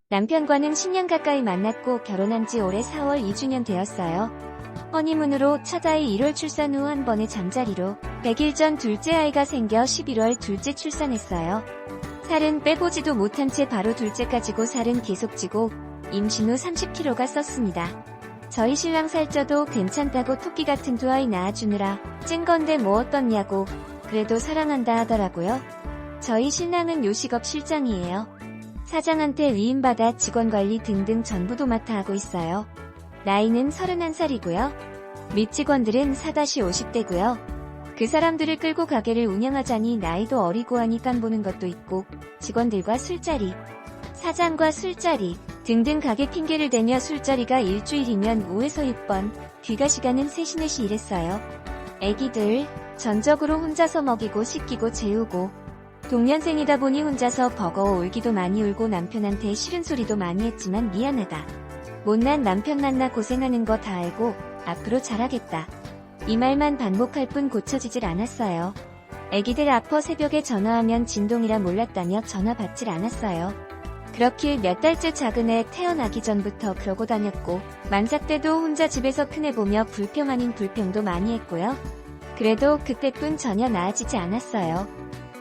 남편과는 10년 가까이 만났고 결혼한 지 올해 4월 2주년 되었어요. 허니문으로 첫 아이 1월 출산 후 한 번의 잠자리로 100일 전 둘째 아이가 생겨 11월 둘째 출산했어요. 살은 빼보지도 못한 채 바로 둘째까지고 살은 계속 찌고 임신 후 30kg가 쪘습니다. 저희 신랑 살쪄도 괜찮다고 토끼 같은 두 아이 낳아주느라 찐 건데 뭐 어떻냐고 그래도 사랑한다 하더라고요. 저희 신랑은 요식업 실장이에요. 사장한테 위임받아 직원관리 등등 전부 도맡아 하고 있어요. 나이는 31살이고요. 밑직원들은 4-50대고요. 그 사람들을 끌고 가게를 운영하자니 나이도 어리고 하니 깐보는 것도 있고 직원들과 술자리, 사장과 술자리 등등 가게 핑계를 대며 술자리가 일주일이면 5에서 6번, 귀가 시간은 3시 4시 일했어요. 애기들 전적으로 혼자서 먹이고 씻기고 재우고 동년생이다 보니 혼자서 버거워 울기도 많이 울고 남편한테 싫은 소리도 많이 했지만 미안하다. 못난 남편 만나 고생하는 거 다 알고 앞으로 잘하겠다. 이 말만 반복할 뿐 고쳐지질 않았어요. 애기들 아파 새벽에 전화하면 진동이라 몰랐다며 전화 받질 않았어요. 그렇길 몇 달째 작은 애 태어나기 전부터 그러고 다녔고 만삭 때도 혼자 집에서 큰애 보며 불평 아닌 불평도 많이 했고요. 그래도 그때뿐 전혀 나아지지 않았어요.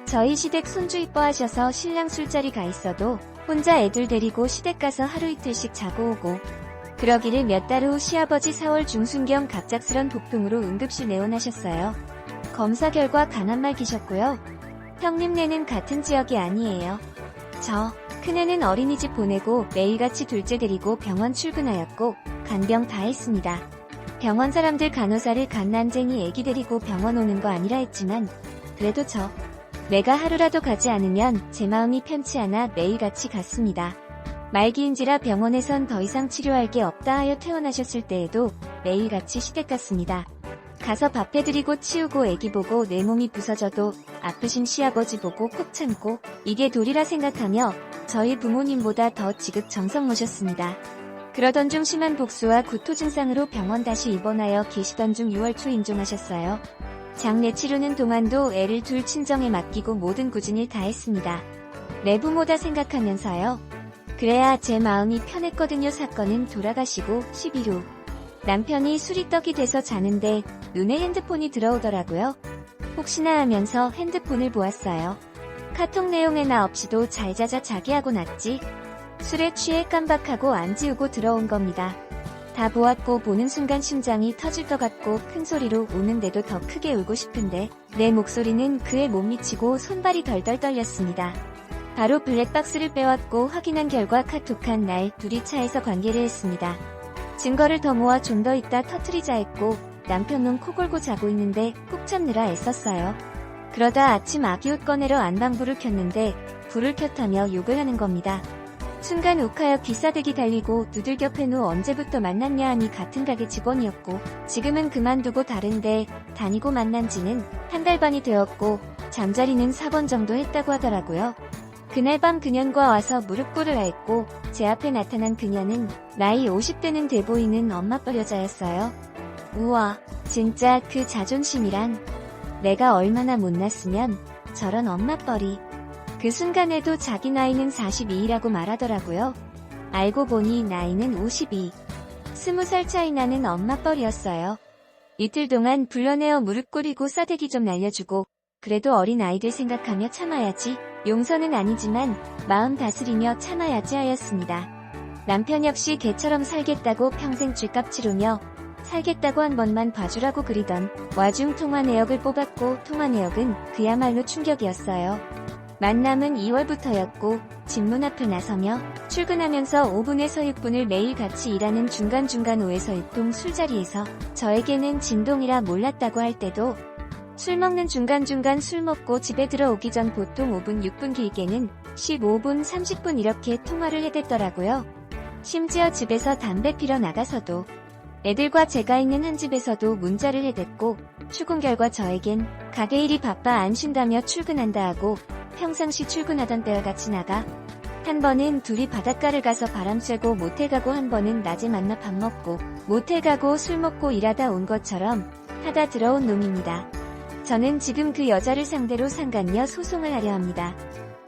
저희 시댁 손주 이뻐하셔서 신랑 술자리 가 있어도 혼자 애들 데리고 시댁 가서 하루 이틀씩 자고 오고 그러기를 몇 달 후 시아버지 4월 중순경 갑작스런 복통으로 응급실 내원하셨어요. 검사 결과 간암말기셨고요. 형님네는 같은 지역이 아니에요. 저 큰애는 어린이집 보내고 매일같이 둘째 데리고 병원 출근하였고 간병 다 했습니다. 병원 사람들 간호사를 갓난쟁이 애기 데리고 병원 오는 거 아니라 했지만 그래도 내가 하루라도 가지 않으면 제 마음이 편치 않아 매일같이 갔습니다. 말기인지라 병원에선 더 이상 치료할 게 없다 하여 퇴원하셨을 때에도 매일같이 시댁 갔습니다. 가서 밥 해드리고 치우고 애기 보고 내 몸이 부서져도 아프신 시아버지 보고 콕 참고 이게 도리라 생각하며 저희 부모님보다 더 지극정성 모셨습니다. 그러던 중 심한 복수와 구토 증상으로 병원 다시 입원하여 계시던 중 6월 초 임종하셨어요. 장례 치르는 동안도 애를 둘 친정에 맡기고 모든 굳은 일 다 했습니다. 내 부모다 생각하면서요. 그래야 제 마음이 편했거든요. 사건은 돌아가시고 10일 후 남편이 술이 떡이 돼서 자는데 눈에 핸드폰이 들어오더라고요. 혹시나 하면서 핸드폰을 보았어요. 카톡 내용에 나 없이도 잘 자자 자기하고 났지. 술에 취해 깜박하고 안 지우고 들어온 겁니다. 다 보았고 보는 순간 심장이 터질 것 같고 큰 소리로 우는데도 더 크게 울고 싶은데 내 목소리는 그에 못 미치고 손발이 덜덜 떨렸습니다. 바로 블랙박스를 빼왔고 확인한 결과 카톡한 날 둘이 차에서 관계를 했습니다. 증거를 더 모아 좀 더 있다 터트리자 했고 남편은 코 골고 자고 있는데 꾹 참느라 애썼어요. 그러다 아침 아기옷 꺼내러 안방불을 켰는데 불을 켰다며 욕을 하는 겁니다. 순간 욱하여 귀싸대기 달리고 두들겨 팬 후 언제부터 만났냐 하니 같은 가게 직원이었고 지금은 그만두고 다른데 다니고 만난 지는 한 달 반이 되었고 잠자리는 4번 정도 했다고 하더라고요. 그날 밤 그년과 와서 무릎 꿇으라 했고 제 앞에 나타난 그녀는 나이 50대는 돼 보이는 엄마뻘 여자였어요. 우와, 진짜 그 자존심이란. 내가 얼마나 못났으면 저런 엄마뻘이. 그 순간에도 자기 나이는 42라고 말하더라고요. 알고 보니 나이는 52. 20살 차이 나는 엄마뻘이었어요. 이틀 동안 불러내어 무릎 꿇이고 싸대기 좀 날려주고 그래도 어린 아이들 생각하며 참아야지. 용서는 아니지만 마음 다스리며 참아야지 하였습니다. 남편 역시 개처럼 살겠다고 평생 죗값 치르며 살겠다고 한 번만 봐주라고 그리던 와중 통화 내역을 뽑았고 통화 내역은 그야말로 충격이었어요. 만남은 2월부터였고 집 문 앞을 나서며 출근하면서 5분에서 6분을 매일 같이 일하는 중간중간 5에서 6통 술자리에서 저에게는 진동이라 몰랐다고 할 때도 술 먹는 중간중간 술 먹고 집에 들어오기 전 보통 5분 6분 길게는 15분 30분 이렇게 통화를 해댔더라고요. 심지어 집에서 담배 피러 나가서도 애들과 제가 있는 한 집에서도 문자를 해댔고 출근 결과 저에겐 가게 일이 바빠 안 쉰다며 출근한다 하고 평상시 출근하던 때와 같이 나가 한 번은 둘이 바닷가를 가서 바람 쐬고 모텔 가고 한 번은 낮에 만나 밥 먹고 모텔 가고 술 먹고 일하다 온 것처럼 하다 들어온 놈입니다. 저는 지금 그 여자를 상대로 상간녀 소송을 하려 합니다.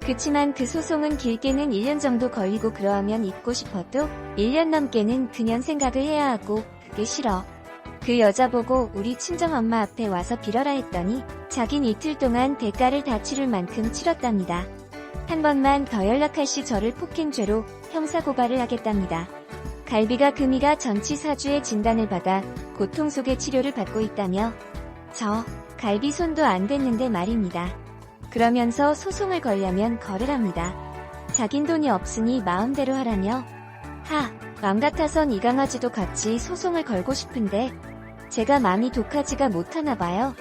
그치만 그 소송은 길게는 1년 정도 걸리고 그러하면 잊고 싶어도 1년 넘게는 그년 생각을 해야 하고 그게 싫어. 그 여자 보고 우리 친정엄마 앞에 와서 빌어라 했더니 자긴 이틀 동안 대가를 다 치를 만큼 치렀답니다. 한 번만 더 연락할 시 저를 폭행죄로 형사고발을 하겠답니다. 갈비가 금이가 전치사주의 진단을 받아 고통 속의 치료를 받고 있다며 저 갈비 손도 안 댔는데 말입니다. 그러면서 소송을 걸려면 거래랍니다. 자긴 돈이 없으니 마음대로 하라며 맘 같아선 이 강아지도 같이 소송을 걸고 싶은데 제가 마음이 독하지가 못하나 봐요.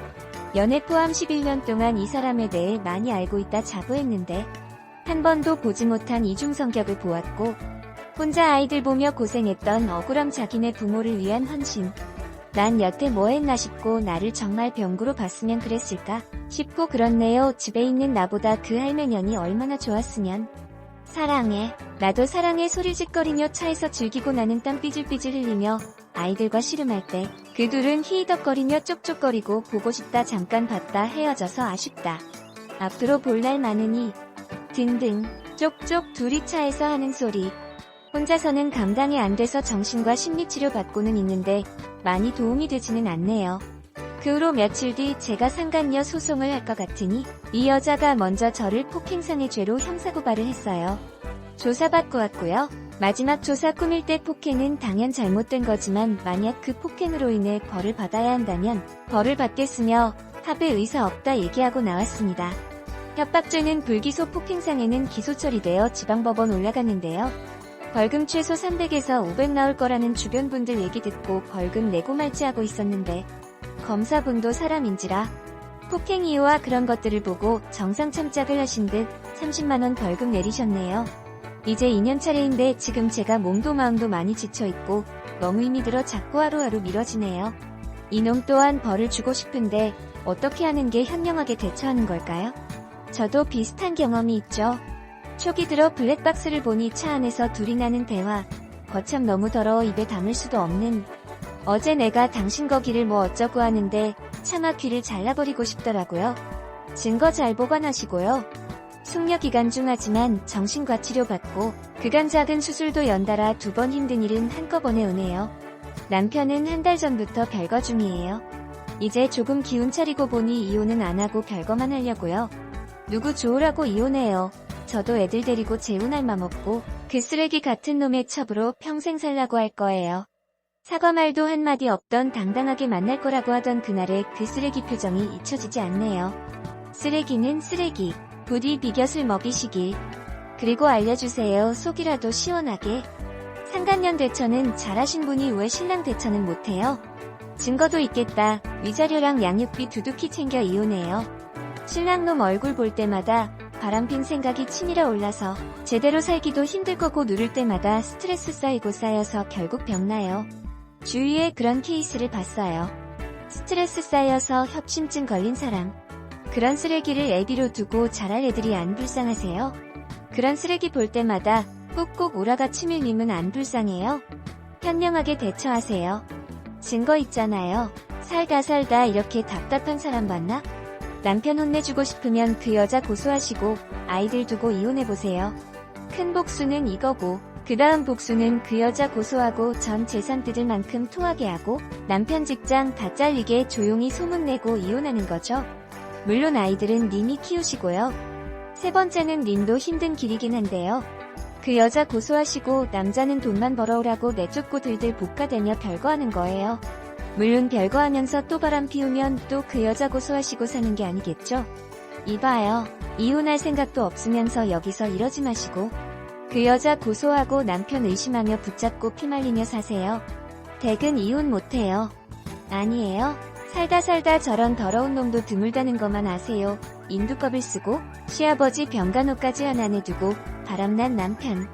연애 포함 11년 동안 이 사람에 대해 많이 알고 있다 자부했는데 한 번도 보지 못한 이중 성격을 보았고 혼자 아이들 보며 고생했던 억울함 자기네 부모를 위한 헌신. 난 여태 뭐 했나 싶고 나를 정말 병구로 봤으면 그랬을까 싶고 그렇네요. 집에 있는 나보다 그 할매년이 얼마나 좋았으면. 사랑해. 나도 사랑해 소리짓거리며 차에서 즐기고 나는 땀 삐질삐질 흘리며 아이들과 씨름할 때 그 둘은 히히덕거리며 쪽쪽거리고 보고 싶다 잠깐 봤다 헤어져서 아쉽다. 앞으로 볼 날 많으니 등등 쪽쪽 둘이 차에서 하는 소리. 혼자서는 감당이 안 돼서 정신과 심리치료 받고는 있는데 많이 도움이 되지는 않네요. 그 후로 며칠 뒤 제가 상간녀 소송을 할 것 같으니 이 여자가 먼저 저를 폭행상해 죄로 형사고발을 했어요. 조사받고 왔고요. 마지막 조사 꾸밀 때 폭행은 당연 잘못된 거지만 만약 그 폭행으로 인해 벌을 받아야 한다면 벌을 받겠으며 합의 의사 없다 얘기하고 나왔습니다. 협박죄는 불기소 폭행상해는 기소 처리되어 지방법원 올라갔는데요. 벌금 최소 300에서 500 나올 거라는 주변 분들 얘기 듣고 벌금 내고 말지 하고 있었는데 검사분도 사람인지라 폭행 이유와 그런 것들을 보고 정상 참작을 하신 듯 30만원 벌금 내리셨네요. 이제 2년 차례인데 지금 제가 몸도 마음도 많이 지쳐있고 너무 힘이 들어 자꾸 하루하루 미뤄지네요. 이놈 또한 벌을 주고 싶은데 어떻게 하는 게 현명하게 대처하는 걸까요? 저도 비슷한 경험이 있죠. 초기 들어 블랙박스를 보니 차 안에서 둘이 나는 대화. 거참 너무 더러워 입에 담을 수도 없는. 어제 내가 당신 거기를 뭐 어쩌고 하는데 차마 귀를 잘라버리고 싶더라고요. 증거 잘 보관하시고요. 숙려 기간 중 하지만 정신과 치료받고 그간 작은 수술도 연달아 2번 힘든 일은 한꺼번에 오네요. 남편은 한 달 전부터 별거 중이에요. 이제 조금 기운 차리고 보니 이혼은 안 하고 별거만 하려고요. 누구 좋으라고 이혼해요. 저도 애들 데리고 재혼할 맘 없고 그 쓰레기 같은 놈의 첩으로 평생 살라고 할 거예요. 사과 말도 한마디 없던 당당하게 만날 거라고 하던 그날의 그 쓰레기 표정이 잊혀지지 않네요. 쓰레기는 쓰레기. 부디 비곁을 먹이시길. 그리고 알려주세요. 속이라도 시원하게. 상간년 대처는 잘하신 분이 왜 신랑 대처는 못해요? 증거도 있겠다. 위자료랑 양육비 두둑히 챙겨 이혼해요. 신랑놈 얼굴 볼 때마다 바람핀 생각이 치밀어 올라서 제대로 살기도 힘들 거고 누를 때마다 스트레스 쌓이고 쌓여서 결국 병나요. 주위에 그런 케이스를 봤어요. 스트레스 쌓여서 협심증 걸린 사람. 그런 쓰레기를 애비로 두고 자랄 애들이 안 불쌍하세요? 그런 쓰레기 볼 때마다 꾹꾹 오라가 치밀님은 안 불쌍해요? 현명하게 대처하세요. 증거 있잖아요. 살다 이렇게 답답한 사람 봤나? 남편 혼내주고 싶으면 그 여자 고소하시고 아이들 두고 이혼해보세요. 큰 복수는 이거고 그 다음 복수는 그 여자 고소하고 전 재산 뜯을 만큼 토하게 하고 남편 직장 다 잘리게 조용히 소문내고 이혼하는 거죠. 물론 아이들은 님이 키우시고요. 세 번째는 님도 힘든 길이긴 한데요. 그 여자 고소하시고 남자는 돈만 벌어오라고 내쫓고 들들 볶아대며 별거하는 거예요. 물론 별거하면서 또 바람 피우면 또 그 여자 고소하시고 사는 게 아니겠죠? 이봐요. 이혼할 생각도 없으면서 여기서 이러지 마시고 그 여자 고소하고 남편 의심하며 붙잡고 피말리며 사세요. 댁은 이혼 못해요. 아니에요? 살다 저런 더러운 놈도 드물다는 것만 아세요. 인두껍을 쓰고 시아버지 병간호까지 하나 내두고 바람난 남편.